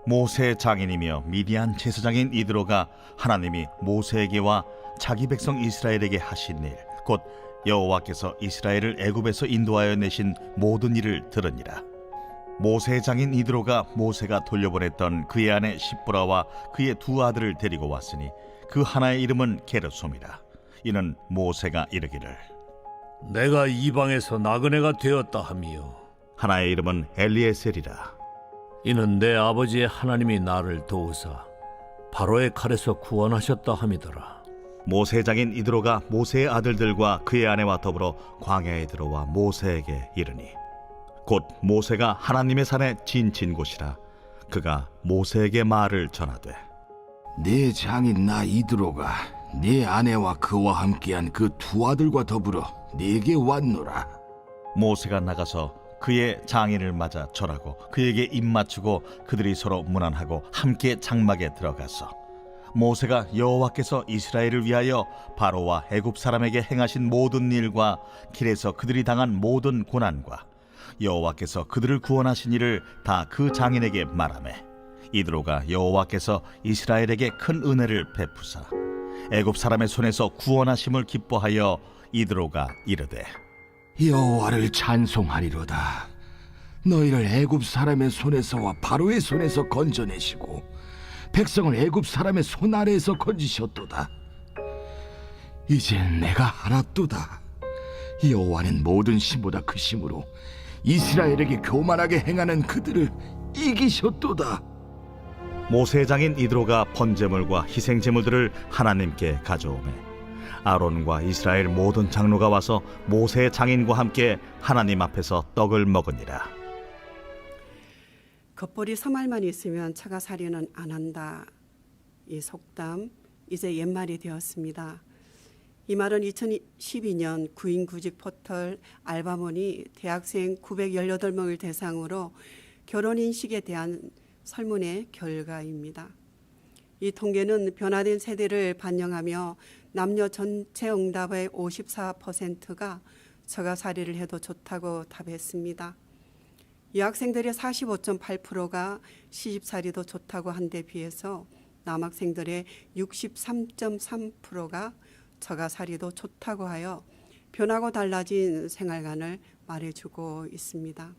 모세의 장인이며 미디안 제사장인 이드로가 하나님이 모세에게와 자기 백성 이스라엘에게 하신 일, 곧 여호와께서 이스라엘을 애굽에서 인도하여 내신 모든 일을 들으니라. 모세의 장인 이드로가 모세가 돌려보냈던 그의 아내 십보라와 그의 두 아들을 데리고 왔으니 그 하나의 이름은 게르솜이라. 이는 모세가 이르기를 내가 이방에서 나그네가 되었다 하며 하나의 이름은 엘리에셀이라. 이는 내 아버지의 하나님이 나를 도우사 바로의 칼에서 구원하셨다 함이더라. 모세의 장인 이드로가 모세의 아들들과 그의 아내와 더불어 광야에 들어와 모세에게 이르니 곧 모세가 하나님의 산에 진친 곳이라. 그가 모세에게 말을 전하되 네 장인 나 이드로가 네 아내와 그와 함께한 그 두 아들과 더불어 네게 왔노라. 모세가 나가서 그의 장인을 맞아 절하고 그에게 입맞추고 그들이 서로 문안하고 함께 장막에 들어가서 모세가 여호와께서 이스라엘을 위하여 바로와 애굽 사람에게 행하신 모든 일과 길에서 그들이 당한 모든 고난과 여호와께서 그들을 구원하신 일을 다 그 장인에게 말하매 이드로가 여호와께서 이스라엘에게 큰 은혜를 베푸사 애굽 사람의 손에서 구원하심을 기뻐하여 이드로가 이르되 여호와를 찬송하리로다. 너희를 애굽 사람의 손에서와 바로의 손에서 건져내시고 백성을 애굽 사람의 손 아래에서 건지셨도다. 이젠 내가 알았도다. 여호와는 모든 신보다 크심으로 이스라엘에게 교만하게 행하는 그들을 이기셨도다. 모세의 장인 이드로가 번제물과 희생제물들을 하나님께 가져오매 아론과 이스라엘 모든 장로가 와서 모세의 장인과 함께 하나님 앞에서 떡을 먹으니라. 겉벌이 서말만 있으면 처가살이는 안 한다. 이 속담 이제 옛말이 되었습니다. 이 말은 2012년 구인구직 포털 알바몬이 대학생 918명을 대상으로 결혼인식에 대한 설문의 결과입니다. 이 통계는 변화된 세대를 반영하며 남녀 전체 응답의 54%가 처가살이를 해도 좋다고 답했습니다. 여학생들의 45.8%가 시집살이도 좋다고 한 데 비해서 남학생들의 63.3%가 처가살이도 좋다고 하여 변하고 달라진 생활관을 말해주고 있습니다.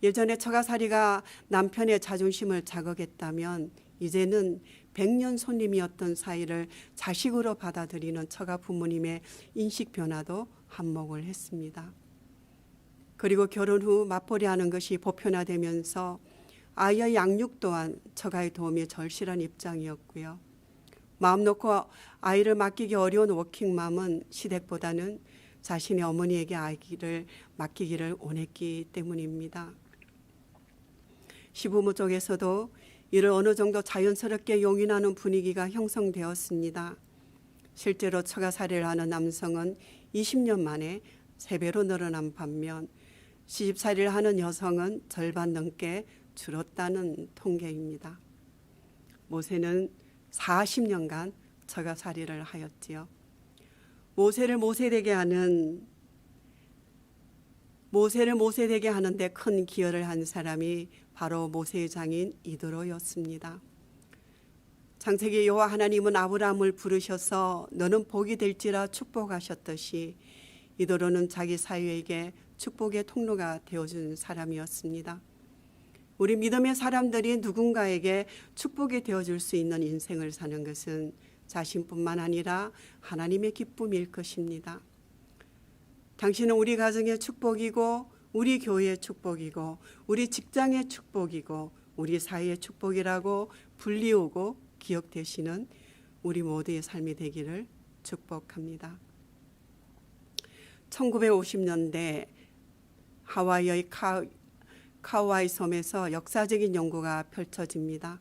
예전에 처가살이가 남편의 자존심을 자극했다면 이제는 100년 손님이었던 사이를 자식으로 받아들이는 처가 부모님의 인식 변화도 한몫을 했습니다. 그리고 결혼 후 맞벌이하는 것이 보편화되면서 아이의 양육 또한 처가의 도움이 절실한 입장이었고요. 마음 놓고 아이를 맡기기 어려운 워킹맘은 시댁보다는 자신의 어머니에게 아이를 맡기기를 원했기 때문입니다. 시부모 쪽에서도 이를 어느 정도 자연스럽게 용인하는 분위기가 형성되었습니다. 실제로 처가살이를 하는 남성은 20년 만에 3배로 늘어난 반면 시집살이를 하는 여성은 절반 넘게 줄었다는 통계입니다. 모세는 40년간 처가살이를 하였지요. 모세를 모세되게 하는데 큰 기여를 한 사람이 바로 모세의 장인 이드로였습니다. 창세기 여호와 하나님은 아브라함을 부르셔서 너는 복이 될지라 축복하셨듯이 이드로는 자기 사위에게 축복의 통로가 되어준 사람이었습니다. 우리 믿음의 사람들이 누군가에게 축복이 되어줄 수 있는 인생을 사는 것은 자신뿐만 아니라 하나님의 기쁨일 것입니다. 당신은 우리 가정의 축복이고 우리 교회의 축복이고 우리 직장의 축복이고 우리 사회의 축복이라고 불리우고 기억되시는 우리 모두의 삶이 되기를 축복합니다. 1950년대 하와이의 카우아이 섬에서 역사적인 연구가 펼쳐집니다.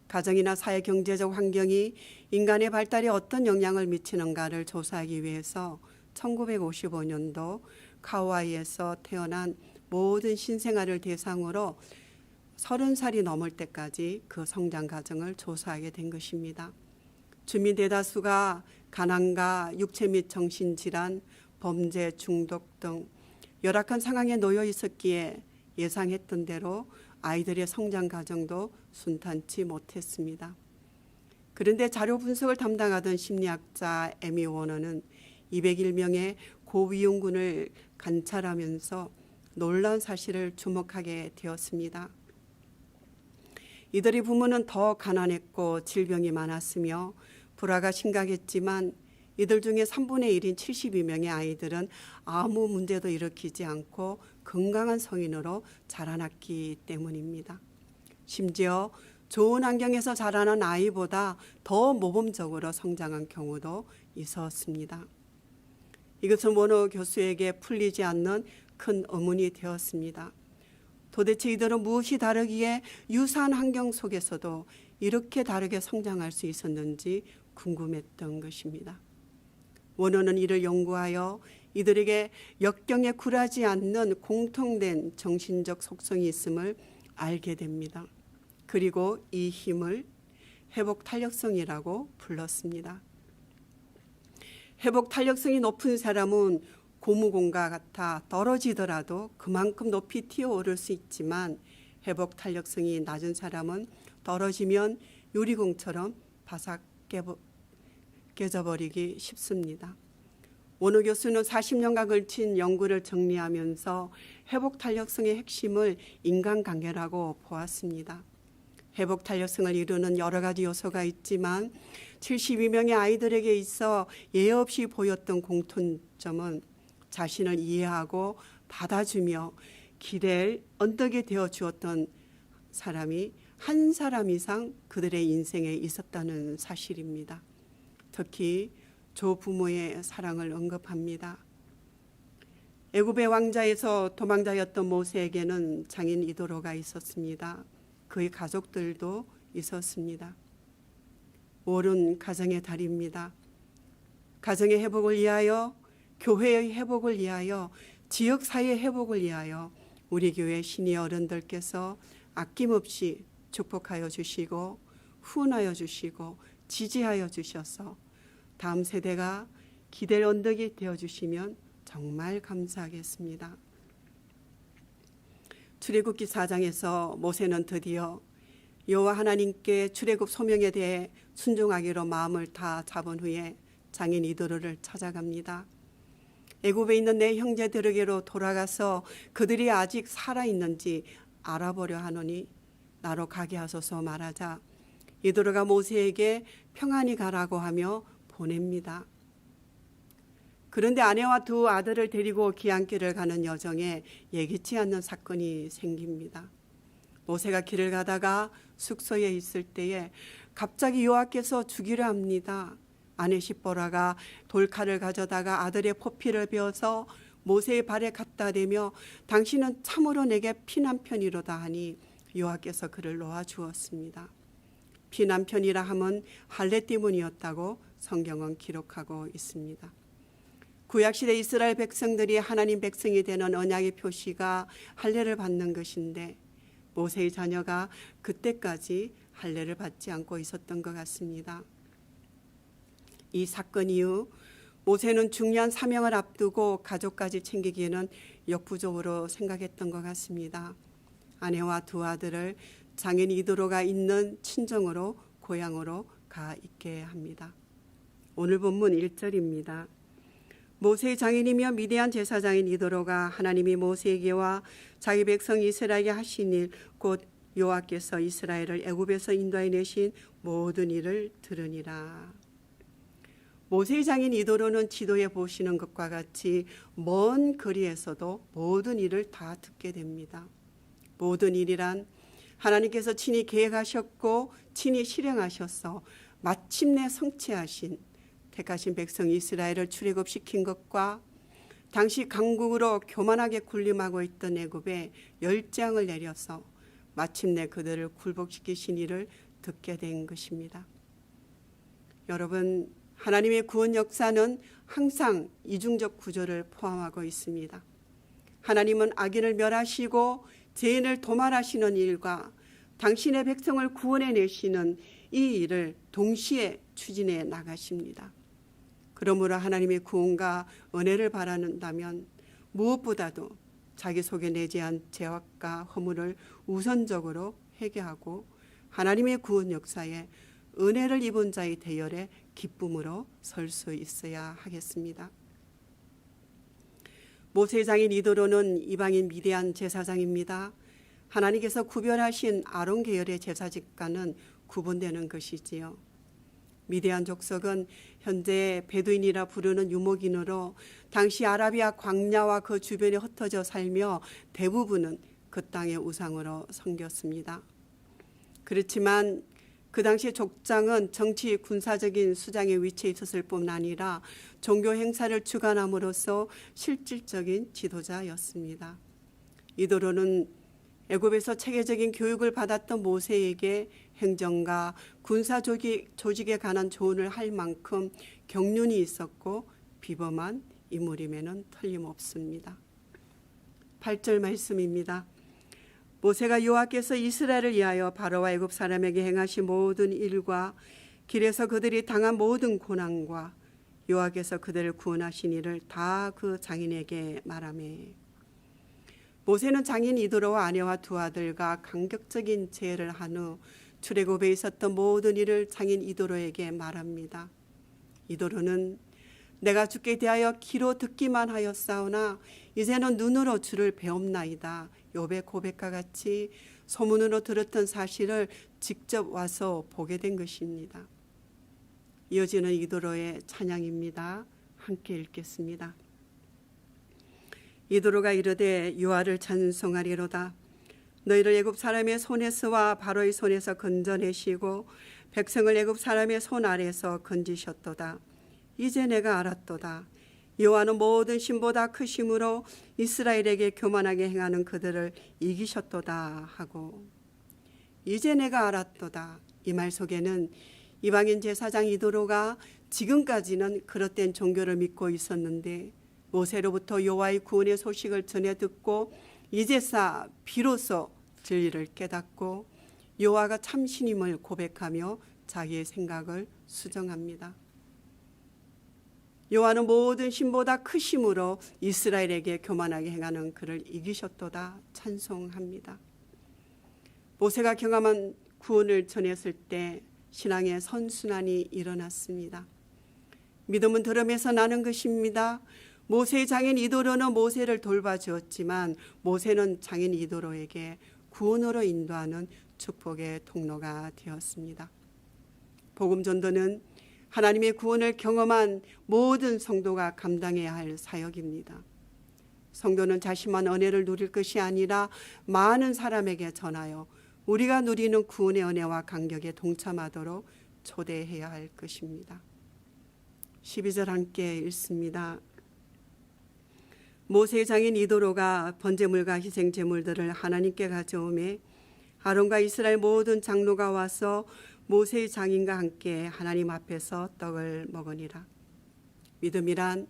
가정이나 사회 경제적 환경이 인간의 발달에 어떤 영향을 미치는가를 조사하기 위해서 1955년도 카우아이에서 태어난 모든 신생아를 대상으로 30살이 넘을 때까지 그 성장 과정을 조사하게 된 것입니다. 주민 대다수가 가난과 육체 및 정신질환, 범죄, 중독 등 열악한 상황에 놓여 있었기에 예상했던 대로 아이들의 성장 과정도 순탄치 못했습니다. 그런데 자료 분석을 담당하던 심리학자 에미 워너는 201명의 고위험군을 관찰하면서 놀라운 사실을 주목하게 되었습니다. 이들의 부모는 더 가난했고 질병이 많았으며 불화가 심각했지만 이들 중에 3분의 1인 72명의 아이들은 아무 문제도 일으키지 않고 건강한 성인으로 자라났기 때문입니다. 심지어 좋은 환경에서 자라난 아이보다 더 모범적으로 성장한 경우도 있었습니다. 이것은 워너 교수에게 풀리지 않는 큰 의문이 되었습니다. 도대체 이들은 무엇이 다르기에 유사한 환경 속에서도 이렇게 다르게 성장할 수 있었는지 궁금했던 것입니다. 워너는 이를 연구하여 이들에게 역경에 굴하지 않는 공통된 정신적 속성이 있음을 알게 됩니다. 그리고 이 힘을 회복 탄력성이라고 불렀습니다. 회복 탄력성이 높은 사람은 고무공과 같아 떨어지더라도 그만큼 높이 튀어오를 수 있지만 회복 탄력성이 낮은 사람은 떨어지면 유리공처럼 바삭 깨져버리기 쉽습니다. 워너 교수는 40년간 걸친 연구를 정리하면서 회복 탄력성의 핵심을 인간관계라고 보았습니다. 회복 탄력성을 이루는 여러 가지 요소가 있지만 72명의 아이들에게 있어 예외 없이 보였던 공통점은 자신을 이해하고 받아주며 기댈 언덕이 되어 주었던 사람이 한 사람 이상 그들의 인생에 있었다는 사실입니다. 특히 조부모의 사랑을 언급합니다. 애굽의 왕자에서 도망자였던 모세에게는 장인 이도로가 있었습니다. 그의 가족들도 있었습니다. 5월은 가정의 달입니다. 가정의 회복을 위하여, 교회의 회복을 위하여, 지역사회의 회복을 위하여 우리 교회 신의 어른들께서 아낌없이 축복하여 주시고 후원하여 주시고 지지하여 주셔서 다음 세대가 기댈 언덕이 되어주시면 정말 감사하겠습니다. 출애굽기 4장에서 모세는 드디어 여호와 하나님께 출애굽 소명에 대해 순종하기로 마음을 다 잡은 후에 장인 이도로를 찾아갑니다. 애굽에 있는 내 형제들에게로 돌아가서 그들이 아직 살아있는지 알아보려 하노니 나로 가게 하소서 말하자 이도로가 모세에게 평안히 가라고 하며 보냅니다. 그런데 아내와 두 아들을 데리고 귀향길을 가는 여정에 예기치 않는 사건이 생깁니다. 모세가 길을 가다가 숙소에 있을 때에 갑자기 여호와께서 죽이려 합니다. 아내 십보라가 돌칼을 가져다가 아들의 포피를 베어서 모세의 발에 갖다 대며 당신은 참으로 내게 피난편이로다 하니 여호와께서 그를 놓아주었습니다. 피난편이라 함은 할례 때문이었다고 성경은 기록하고 있습니다. 구약시대 이스라엘 백성들이 하나님 백성이 되는 언약의 표시가 할례를 받는 것인데 모세의 자녀가 그때까지 할례를 받지 않고 있었던 것 같습니다. 이 사건 이후 모세는 중요한 사명을 앞두고 가족까지 챙기기에는 역부족으로 생각했던 것 같습니다. 아내와 두 아들을 장인 이도로가 있는 친정으로 고향으로 가 있게 합니다. 오늘 본문 1절입니다. 모세의 장인이며 미디안 제사장인 이도로가 하나님이 모세에게와 자기 백성 이스라엘에게 하신 일 곧 여호와께서 이스라엘을 애굽에서 인도해 내신 모든 일을 들으니라. 모세의 장인 이도로는 지도에 보시는 것과 같이 먼 거리에서도 모든 일을 다 듣게 됩니다. 모든 일이란 하나님께서 친히 계획하셨고 친히 실행하셔서 마침내 성취하신 택하신 백성 이스라엘을 출애굽시킨 것과 당시 강국으로 교만하게 군림하고 있던 애굽에 열장을 내려서 마침내 그들을 굴복시키신 일을 듣게 된 것입니다. 여러분, 하나님의 구원 역사는 항상 이중적 구조를 포함하고 있습니다. 하나님은 악인을 멸하시고 죄인을 도말하시는 일과 당신의 백성을 구원해내시는 이 일을 동시에 추진해 나가십니다. 그러므로 하나님의 구원과 은혜를 바라는다면 무엇보다도 자기 속에 내재한 죄악과 허물을 우선적으로 회개하고 하나님의 구원 역사에 은혜를 입은 자의 대열에 기쁨으로 설 수 있어야 하겠습니다. 모세의 장인 이도로는 이방인 미디안 제사장입니다. 하나님께서 구별하신 아론 계열의 제사직과는 구분되는 것이지요. 미디안 족속은 현재 베두인이라 부르는 유목인으로 당시 아라비아 광야와 그 주변에 흩어져 살며 대부분은 그 땅의 우상으로 섬겼습니다. 그렇지만 그 당시 족장은 정치 군사적인 수장의 위치에 있었을 뿐 아니라 종교 행사를 주관함으로써 실질적인 지도자였습니다. 이도로는 애굽에서 체계적인 교육을 받았던 모세에게 행정과 군사 조직에 관한 조언을 할 만큼 경륜이 있었고 비범한 인물임에는 틀림없습니다. 8절 말씀입니다. 모세가 여호와께서 이스라엘을 위하여 바로와 애굽 사람에게 행하신 모든 일과 길에서 그들이 당한 모든 고난과 여호와께서 그들을 구원하신 일을 다 그 장인에게 말하매. 모세는 장인 이도로와 아내와 두 아들과 감격적인 제의를 한 후 출애굽에 있었던 모든 일을 장인 이도로에게 말합니다. 이도로는 내가 주께 대하여 귀로 듣기만 하였사오나 이제는 눈으로 주를 배움나이다. 욥의 고백과 같이 소문으로 들었던 사실을 직접 와서 보게 된 것입니다. 이어지는 이도로의 찬양입니다. 함께 읽겠습니다. 이도로가 이르되 여호와를 찬송하리로다. 너희를 애굽 사람의 손에서와 바로의 손에서 건져내시고 백성을 애굽 사람의 손 아래서 건지셨도다. 이제 내가 알았도다. 여호와는 모든 신보다 크심으로 이스라엘에게 교만하게 행하는 그들을 이기셨도다 하고, 이제 내가 알았도다. 이 말 속에는 이방인 제사장 이도로가 지금까지는 그릇된 종교를 믿고 있었는데 모세로부터 여호와의 구원의 소식을 전해 듣고 이제서 비로소 진리를 깨닫고 여호와가 참신임을 고백하며 자기의 생각을 수정합니다. 여호와는 모든 신보다 크심으로 이스라엘에게 교만하게 행하는 그를 이기셨도다 찬송합니다. 모세가 경험한 구원을 전했을 때 신앙의 선순환이 일어났습니다. 믿음은 들음에서 나는 것입니다. 모세의 장인 이도로는 모세를 돌봐주었지만 모세는 장인 이도로에게 구원으로 인도하는 축복의 통로가 되었습니다. 복음 전도는 하나님의 구원을 경험한 모든 성도가 감당해야 할 사역입니다. 성도는 자신만 은혜를 누릴 것이 아니라 많은 사람에게 전하여 우리가 누리는 구원의 은혜와 감격에 동참하도록 초대해야 할 것입니다. 12절 함께 읽습니다. 모세의 장인 이도로가 번제물과 희생제물들을 하나님께 가져오매 아론과 이스라엘 모든 장로가 와서 모세의 장인과 함께 하나님 앞에서 떡을 먹으니라. 믿음이란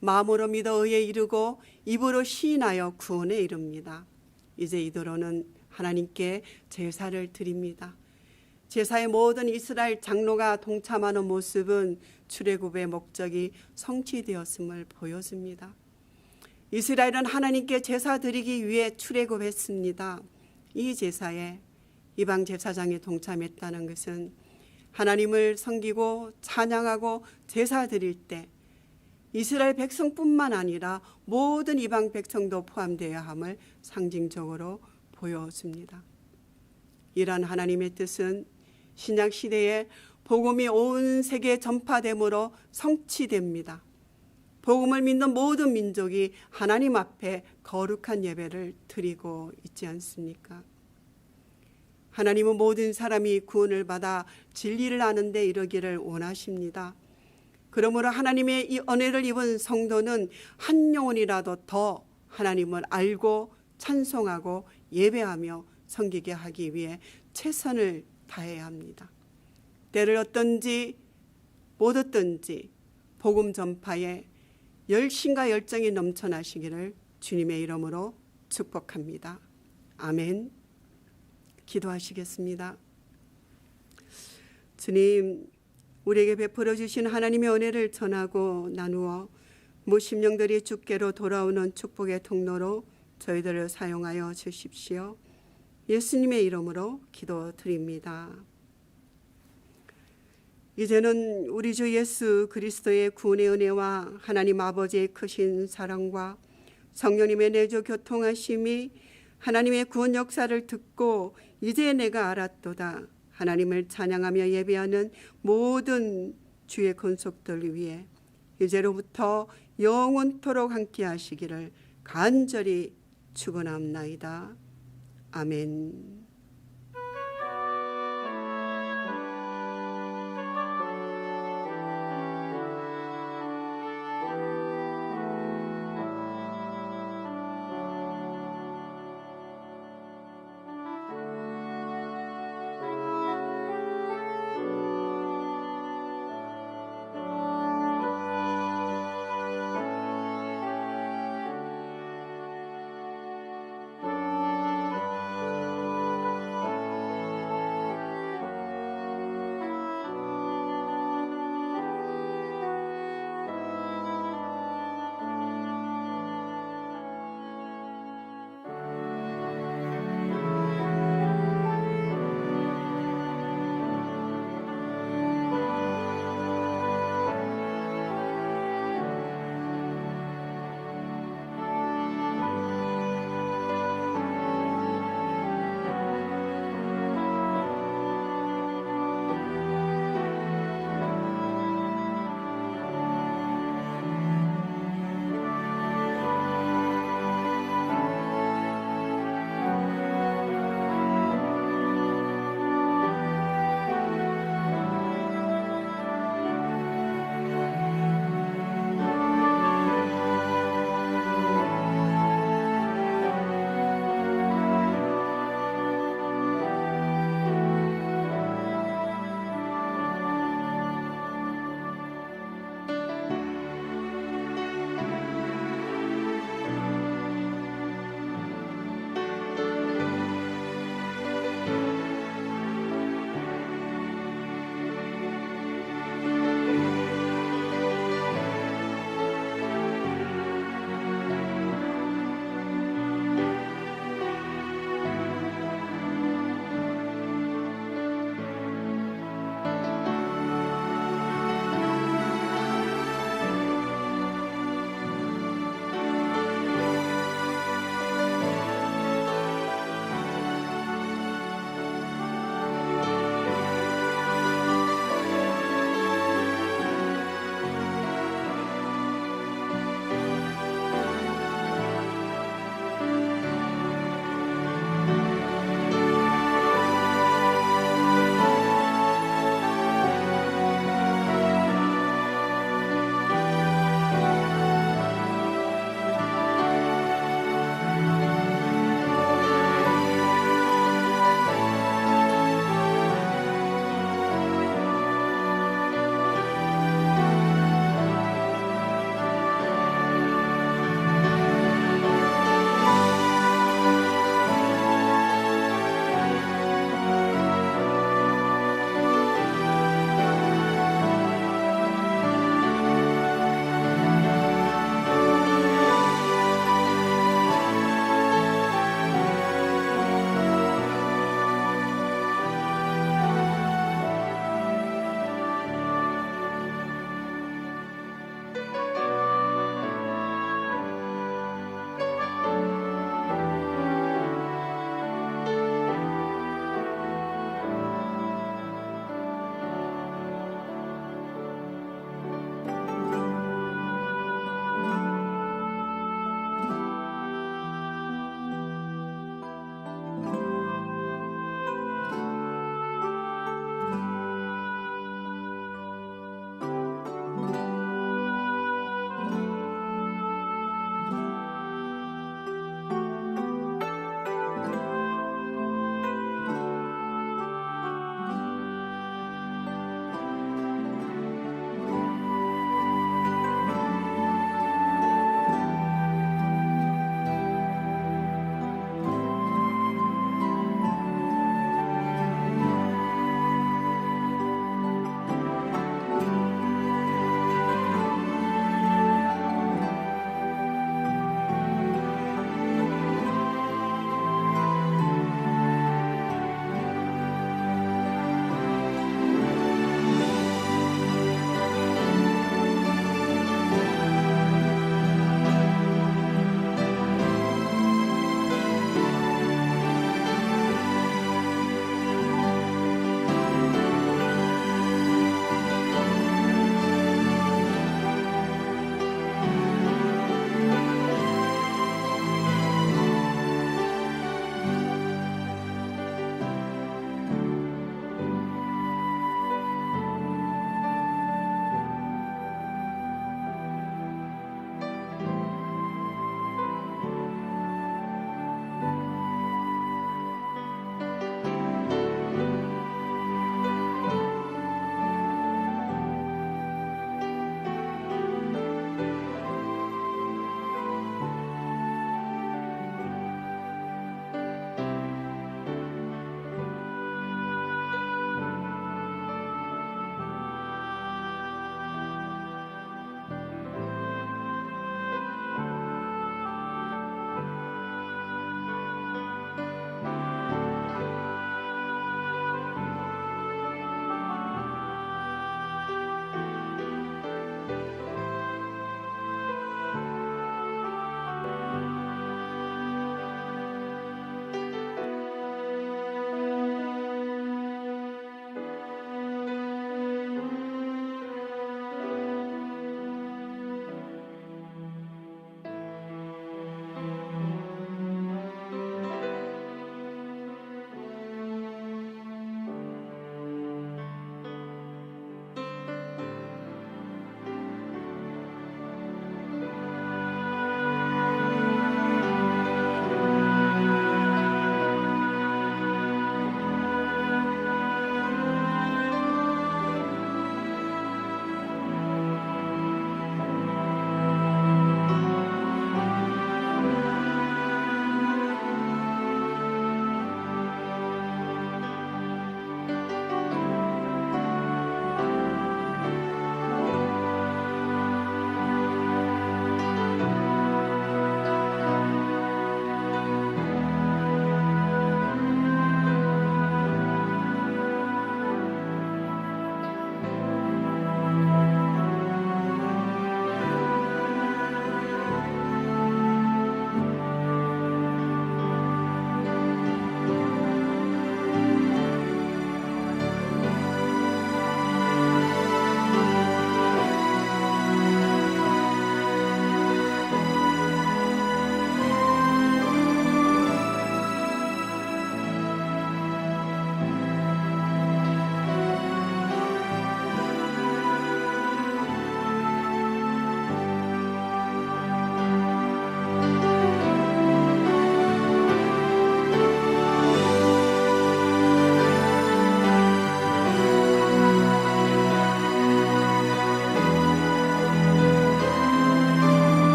마음으로 믿어 의에 이르고 입으로 시인하여 구원에 이릅니다. 이제 이도로는 하나님께 제사를 드립니다. 제사의 모든 이스라엘 장로가 동참하는 모습은 출애굽의 목적이 성취되었음을 보여줍니다. 이스라엘은 하나님께 제사 드리기 위해 출애굽했습니다. 이 제사에 이방 제사장이 동참했다는 것은 하나님을 섬기고 찬양하고 제사 드릴 때 이스라엘 백성뿐만 아니라 모든 이방 백성도 포함되어야 함을 상징적으로 보여줍니다. 이러한 하나님의 뜻은 신약 시대에 복음이 온 세계에 전파됨으로 성취됩니다. 복음을 믿는 모든 민족이 하나님 앞에 거룩한 예배를 드리고 있지 않습니까? 하나님은 모든 사람이 구원을 받아 진리를 아는 데 이르기를 원하십니다. 그러므로 하나님의 이 은혜를 입은 성도는 한 영혼이라도 더 하나님을 알고 찬송하고 예배하며 섬기게 하기 위해 최선을 다해야 합니다. 때를 얻든지 못 얻든지 복음 전파에 열심과 열정이 넘쳐나시기를 주님의 이름으로 축복합니다. 아멘. 기도하시겠습니다. 주님, 우리에게 베풀어 주신 하나님의 은혜를 전하고 나누어 무심령들이 주께로 돌아오는 축복의 통로로 저희들을 사용하여 주십시오. 예수님의 이름으로 기도드립니다. 이제는 우리 주 예수 그리스도의 구원의 은혜와 하나님 아버지의 크신 사랑과 성령님의 내주 교통하심이 하나님의 구원 역사를 듣고 이제 내가 알았도다 하나님을 찬양하며 예배하는 모든 주의 권속들 위해 이제로부터 영원토록 함께 하시기를 간절히 축원합나이다. 아멘.